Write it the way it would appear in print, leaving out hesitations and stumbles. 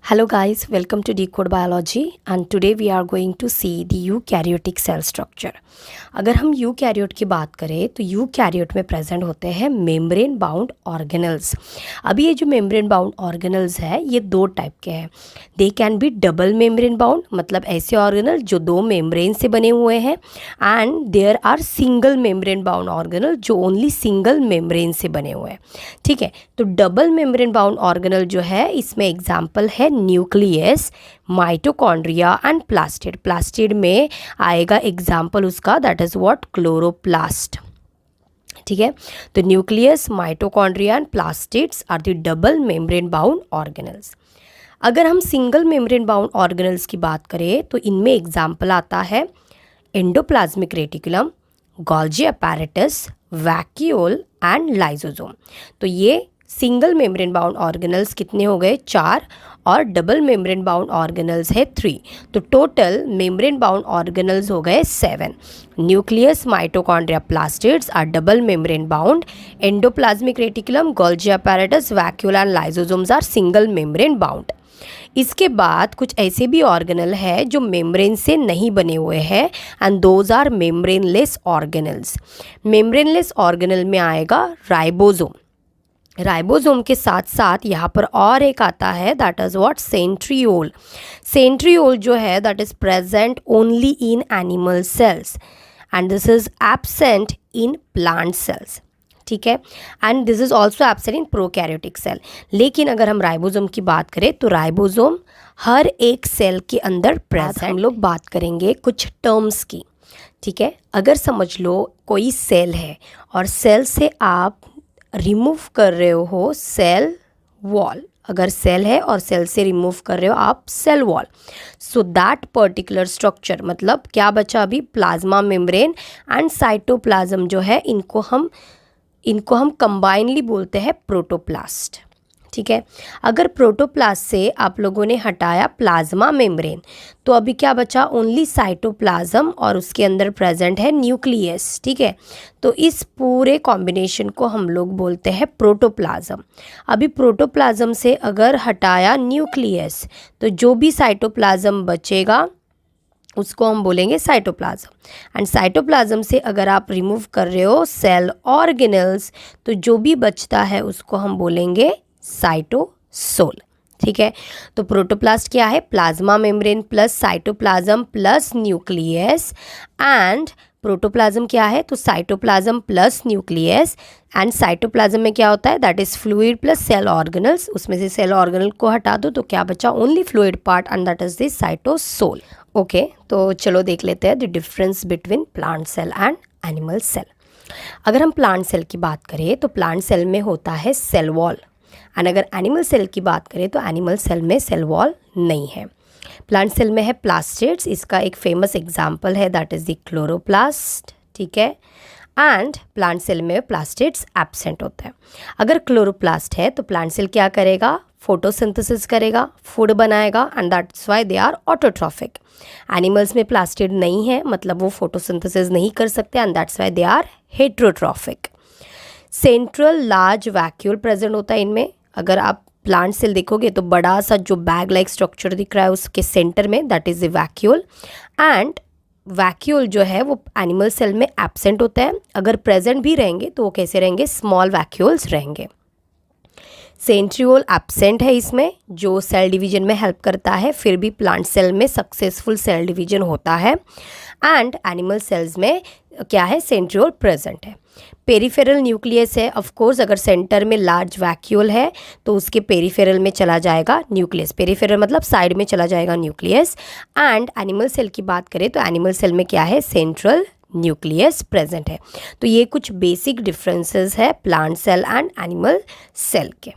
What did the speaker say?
Hello guys, welcome to Decode Biology and today we are going to see the eukaryotic cell structure. अगर हम eukaryote की बात करें तो यूकैरियोट में प्रेजेंट होते हैं मेम्ब्रेन बाउंड ऑर्गेनल्स. अभी ये जो मेम्ब्रेन बाउंड ऑर्गेनल्स है ये दो टाइप के हैं. They can be double membrane bound, मतलब ऐसे ऑर्गेनल जो दो मेम्ब्रेन से बने हुए हैं, and there are single membrane bound organelle जो ओनली सिंगल मेम्ब्रेन से बने हुए हैं. ठीक है, तो डबल मेम्ब्रेन बाउंड ऑर्गेनल जो है इसमें एग्जाम्पल है nucleus, mitochondria and plastid. Plastid में आएगा एग्जाम्पल उसका, दैट इज व्हाट, क्लोरोप्लास्ट. ठीक है, तो nucleus, mitochondria and plastids are the double membrane bound organelles. अगर हम सिंगल मेम्ब्रेन बाउंड ऑर्गेनल्स की बात करें तो इनमें एग्जाम्पल आता है endoplasmic reticulum, Golgi apparatus, vacuole and lysosome. तो ये सिंगल मेम्ब्रेन बाउंड ऑर्गेनल्स कितने हो गए, 4, और डबल मेम्ब्रेन बाउंड ऑर्गेनल्स है 3. तो टोटल मेम्ब्रेन बाउंड ऑर्गेनल्स हो गए 7. Nucleus, mitochondria, plastids are double membrane bound. Endoplasmic reticulum, Golgi apparatus, vacuole and lysosomes are single membrane bound. इसके बाद कुछ ऐसे भी ऑर्गेनल है जो मेम्ब्रेन से नहीं बने हुए हैं, and those are membraneless organelles. Membraneless organelle में आएगा राइबोसोम. राइबोसोम के साथ साथ यहाँ पर और एक आता है, that is what, centriole. Centriole जो है that is present only in animal cells and this is absent in plant cells. ठीक है, and this is also absent in prokaryotic cell. लेकिन अगर हम राइबोसोम की बात करें तो राइबोसोम हर एक सेल के अंदर प्रेजेंट. हम लोग बात करेंगे कुछ टर्म्स की. ठीक है, अगर समझ लो कोई सेल है और सेल से आप रिमूव कर रहे हो सेल वॉल, अगर सेल है और सेल से रिमूव कर रहे हो आप cell wall, so that particular structure, मतलब क्या बचा अभी, प्लाज्मा मेम्ब्रेन एंड साइटोप्लाज्म जो है इनको हम कंबाइनली बोलते हैं प्रोटोप्लास्ट. ठीक है, अगर प्रोटोप्लास्ट से आप लोगों ने हटाया प्लाज्मा मेम्ब्रेन तो अभी क्या बचा, ओनली साइटोप्लाज्म और उसके अंदर प्रेजेंट है न्यूक्लियस. ठीक है, तो इस पूरे कॉम्बिनेशन को हम लोग बोलते हैं प्रोटोप्लाज्म. अभी प्रोटोप्लाज्म से अगर हटाया न्यूक्लियस तो जो भी साइटोप्लाज्म बचेगा उसको हम बोलेंगे साइटोप्लाज्म. एंड साइटोप्लाज्म से अगर आप रिमूव कर रहे हो सेल ऑर्गेनल्स तो जो भी बचता है उसको हम बोलेंगे साइटोसोल. ठीक है, तो प्रोटोप्लास्ट क्या है, plasma membrane plus cytoplasm plus nucleus, and protoplasm क्या है, तो cytoplasm plus nucleus. And cytoplasm में क्या होता है, that is fluid plus cell organelles. उसमें से सेल ऑर्गेनल को हटा दो तो क्या बचा, only fluid part, and that is the cytosol. Okay, तो चलो देख लेते हैं the difference between plant cell and animal cell. अगर हम प्लांट सेल की बात करें तो प्लांट सेल में होता है सेल वॉल, एंड अगर एनिमल सेल की बात करें तो एनिमल सेल में सेल वॉल नहीं है. प्लांट सेल में है प्लास्टिड्स, इसका एक फेमस एग्जाम्पल है दैट इज़ द क्लोरोप्लास्ट. ठीक है, एंड प्लांट सेल में प्लास्टिड्स एब्सेंट होता है. अगर क्लोरोप्लास्ट है तो प्लांट सेल क्या करेगा, फोटोसिंथेसिस करेगा, फूड बनाएगा, and that's why they are autotrophic. Animals में प्लास्टिड नहीं है, मतलब वो फोटोसिंथेसिस नहीं कर सकते, and that's why they are heterotrophic. Central large vacuole present होता है इनमें. अगर आप प्लांट सेल देखोगे तो बड़ा सा जो बैग लाइक स्ट्रक्चर दिख रहा है उसके सेंटर में that is the vacuole. And vacuole जो है वो एनिमल सेल में एब्सेंट होता है. अगर प्रेजेंट भी रहेंगे तो वो कैसे रहेंगे, स्मॉल वैक्यूल्स रहेंगे. सेंट्रियोल एब्सेंट है इसमें, जो सेल डिवीजन में हेल्प करता है, फिर भी प्लांट सेल में सक्सेसफुल सेल डिवीजन होता है. एंड एनिमल सेल्स में क्या है, सेंट्रियोल प्रेजेंट है. पेरिफेरल न्यूक्लियस है, ऑफ कोर्स अगर सेंटर में लार्ज वैक्यूल है तो उसके पेरिफेरल में चला जाएगा न्यूक्लियस. पेरिफेरल मतलब साइड में चला जाएगा न्यूक्लियस. एंड एनिमल सेल की बात करें तो एनिमल सेल में क्या है, सेंट्रल न्यूक्लियस प्रेजेंट है. तो ये कुछ बेसिक डिफरेंसेस है plant cell and animal cell के.